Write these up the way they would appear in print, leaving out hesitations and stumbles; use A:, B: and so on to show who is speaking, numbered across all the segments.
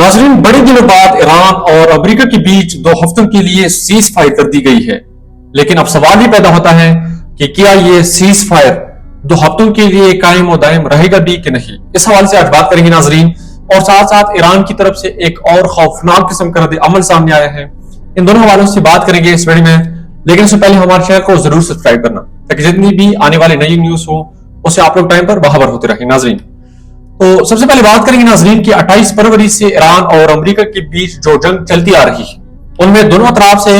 A: ناظرین، بڑے دنوں بعد ایران اور امریکہ کے بیچ 2 ہفتوں کے لیے سیز فائر کر دی گئی ہے، لیکن اب سوال ہی پیدا ہوتا ہے کہ کیا یہ سیز فائر 2 ہفتوں کے لیے قائم و دائم رہے گا بھی کہ نہیں۔ اس حوالے سے آج بات کریں گے ناظرین، اور ساتھ ساتھ ایران کی طرف سے ایک اور خوفناک قسم کا رد عمل سامنے آیا ہے۔ ان دونوں حوالوں سے بات کریں گے اس ویڈیو میں، لیکن اس سے پہلے ہمارے چینل کو ضرور سبسکرائب کرنا تاکہ جتنی بھی آنے والے نئی نیوز ہو اسے آپ لوگ ٹائم پر باخبر ہوتے رہیں۔ ناظرین، تو سب سے پہلے بات کریں گے ناظرین کہ 28 فروری سے ایران اور امریکہ کے بیچ جو جنگ چلتی آ رہی ہے ان میں دونوں اطراف سے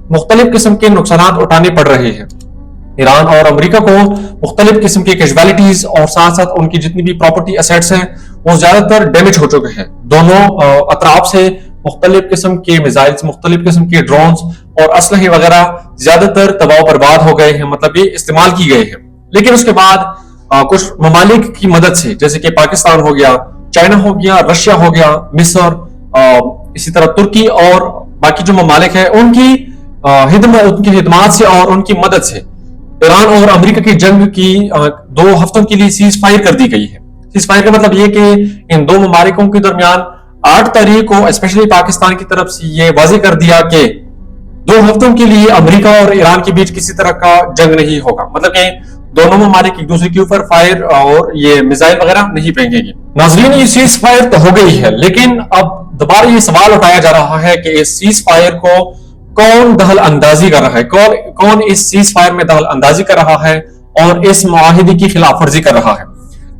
A: مختلف قسم کے نقصانات اٹھانے پڑ رہے ہیں۔ ایران اور امریکہ کو مختلف قسم کے کیجوالٹیز اور ساتھ ساتھ ان کی جتنی بھی پراپرٹی ایسیٹس ہیں وہ زیادہ تر ڈیمیج ہو چکے ہیں۔ دونوں اطراف سے مختلف قسم کے میزائلز، مختلف قسم کے ڈرونز اور اسلحے وغیرہ زیادہ تر تباہ و برباد ہو گئے ہیں، مطلب یہ استعمال کی گئے ہیں۔ لیکن اس کے بعد کچھ ممالک کی مدد سے، جیسے کہ پاکستان ہو گیا، چائنا ہو گیا، رشیا ہو گیا، مصر، اسی طرح ترکی اور باقی جو ممالک ہیں ان کی خدمات سے اور ان کی مدد سے ایران اور امریکہ کی جنگ کی 2 ہفتوں کے لیے سیز فائر کر دی گئی ہے۔ سیز فائر کا مطلب یہ کہ ان 2 ممالکوں کے درمیان 8 تاریخ کو اسپیشلی پاکستان کی طرف سے یہ واضح کر دیا کہ 2 ہفتوں کے لیے امریکہ اور ایران کے بیچ کسی طرح کا جنگ نہیں ہوگا، مطلب کہ دونوں ممالک ایک دوسرے کے اوپر فائر اور یہ میزائل وغیرہ نہیں پھینکیں گے۔ ناظرین، یہ سیز فائر تو ہو گئی ہے، لیکن اب دوبارہ یہ سوال اٹھایا جا رہا ہے کہ اس سیز فائر کو کون دخل اندازی کر رہا ہے، کون اس سیز فائر میں دخل اندازی کر رہا ہے اور اس معاہدے کی خلاف ورزی کر رہا ہے۔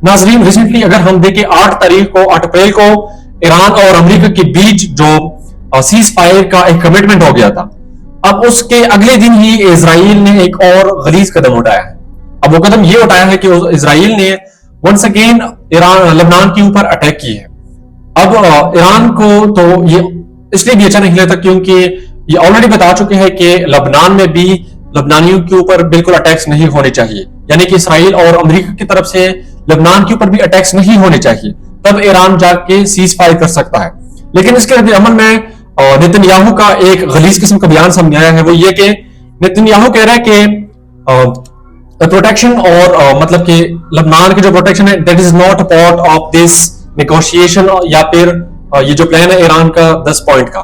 A: ناظرین، ریسنٹلی اگر ہم دیکھیں 8 اپریل کو ایران اور امریکہ کے بیچ جو سیز فائر کا ایک کمٹمنٹ ہو گیا تھا، اب اس کے اگلے دن ہی اسرائیل نے ایک اور غلیظ قدم اٹھایا ہے۔ اب وہ قدم یہ اٹھایا ہے کہ اسرائیل نے ونس اگین لبنان کے اوپر اٹیک کی ہے۔ اب ایران کو تو یہ اس لیے بھی اچھا نہیں لگتا کیونکہ یہ آلریڈی بتا چکے ہیں کہ لبنان میں بھی لبنانیوں کے اوپر بالکل اٹیکس نہیں ہونے چاہیے، یعنی کہ اسرائیل اور امریکہ کی طرف سے لبنان کے اوپر بھی اٹیکس نہیں ہونے چاہیے، تب ایران جا کے سیز فائر کر سکتا ہے۔ لیکن اس کے رد عمل میں نیتن یاہو کا ایک غلیظ قسم کا بیان سامنے آیا ہے، وہ یہ کہ نیتن یاہو کہہ رہا ہے کہ پروٹیکشن اور مطلب کہ لبنان کی جو پروٹیکشن ہے that is not part of this negotiation, یا پھر یہ جو پلان ہے ایران کا 10 پوائنٹ کا،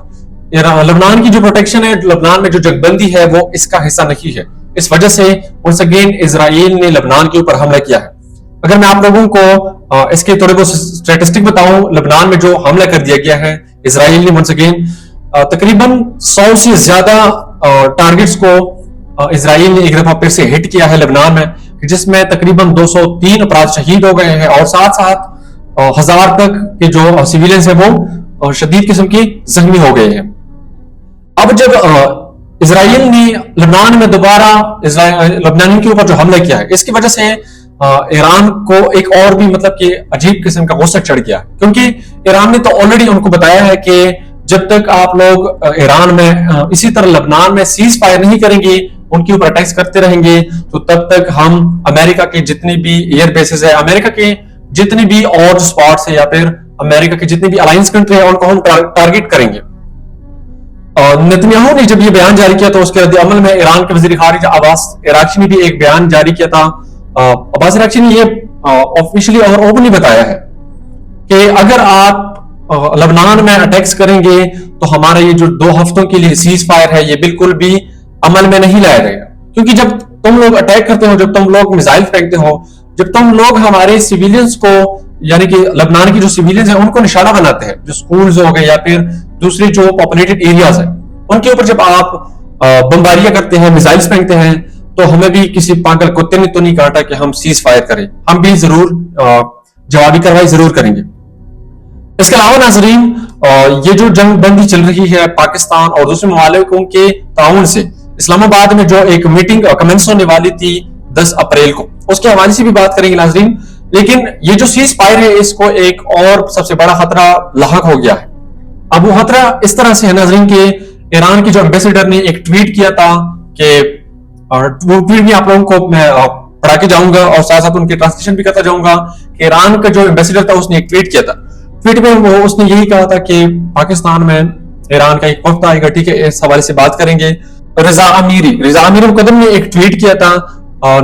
A: لبنان کی جو پروٹیکشن ہے، لبنان میں جو جنگ بندی ہے وہ اس کا حصہ نہیں ہے۔ اس وجہ سے ونس اگین اسرائیل نے لبنان کے اوپر حملہ کیا ہے۔ اگر میں آپ لوگوں کو اس کے تھوڑے بہت اسٹیٹسٹک بتاؤں، لبنان میں جو حملہ کر دیا گیا ہے اسرائیل نے ونس اگین تقریباً 100 سے زیادہ ٹارگٹس کو اسرائیل نے ایک دفعہ پھر سے ہٹ کیا ہے لبنان میں، جس میں تقریباً 203 افراد شہید ہو گئے ہیں اور ساتھ ساتھ 1000 تک کے جو سویلینز ہیں وہ شدید قسم کی زخمی ہو گئے ہیں۔ اب جب اسرائیل نے لبنان میں دوبارہ لبنانیوں کے اوپر جو حملہ کیا ہے، اس کی وجہ سے ایران کو ایک اور بھی مطلب کہ عجیب قسم کا غصہ چڑھ گیا، کیونکہ ایران نے تو آلریڈی ان کو بتایا ہے کہ جب تک آپ لوگ ایران میں اسی طرح لبنان میں سیز فائر نہیں کریں گے، ان کے اوپر اٹیکس کرتے رہیں گے، تو تب تک ہم امریکہ کے جتنے بھی ایئر بیسز ہیں، امریکہ کے جتنے بھی اور سپاٹس ہیں، یا پھر امریکہ کے جتنے بھی الائنس کنٹری ہیں ان کو ہم ٹارگٹ کریں گے۔ نیتن یاہو نے جب یہ بیان جاری کیا تو اس کے رد عمل میں ایران کے وزیر خارجہ عباس عراقچی نے بھی ایک بیان جاری کیا تھا۔ عباس عراقچی نے یہ آفیشلی اور اوپنلی بتایا ہے کہ اگر آپ لبنان میں اٹیکس کریں گے تو ہمارا یہ جو 2 ہفتوں کے لیے سیز فائر ہے یہ بالکل بھی عمل میں نہیں لایا جائے گا، کیونکہ جب تم لوگ اٹیک کرتے ہو، جب تم لوگ میزائل پھینکتے ہو، جب تم لوگ ہمارے سیویلینز کو، یعنی کہ لبنان کی جو سیویلینز ہیں ان کو نشانہ بناتے ہیں، جو سکولز ہو گئے یا پھر دوسری جو پاپولیٹڈ ایریاز ہیں ان کے اوپر جب آپ بمباریاں کرتے ہیں، میزائلز پھینکتے ہیں، تو ہمیں بھی کسی پاگل کتے نے تو نہیں کہا کہ ہم سیز فائر کریں، ہم بھی ضرور جوابی کارروائی ضرور کریں گے۔ اس کے علاوہ ناظرین، یہ جو جنگ بندی چل رہی ہے پاکستان اور دوسرے ممالکوں کے تعاون سے، اسلام آباد میں جو ایک میٹنگ کمنس ہونے والی تھی 10 اپریل کو، اس کے حوالے سے بھی بات کریں گے ناظرین۔ لیکن یہ جو سیز فائر ہے اس کو ایک اور سب سے بڑا خطرہ لاحق ہو گیا ہے۔ اب وہ خطرہ اس طرح سے ہے ناظرین کہ ایران کے جو ایمبیسیڈر نے ایک ٹویٹ کیا تھا کہ وہ ٹویٹ بھی آپ لوگوں کو میں پڑھا کے جاؤں گا اور ساتھ ساتھ ان کی ٹرانسلیشن بھی کرتا جاؤں گا کہ ایران کا جو ایمبیسیڈر تھا اس نے ایک ٹویٹ کیا تھا۔ ٹویٹ میں اس نے یہی کہا تھا کہ پاکستان میں ایران کا ایک وفد آئے گا، ٹھیک ہے، اس حوالے سے بات کریں گے۔ رضا امیر مقدم نے ایک ٹویٹ کیا تھا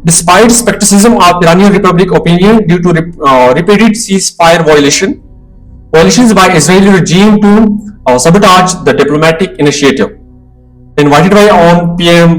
A: Despite skepticism of Iranian Republic opinion due to repeated ceasefire violations by Israeli regime to sabotage the diplomatic initiative. Invited by on PM,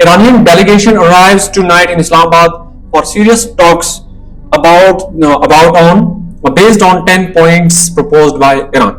A: Iranian delegation arrives tonight in Islamabad for serious talks based on 10 points proposed by Iran.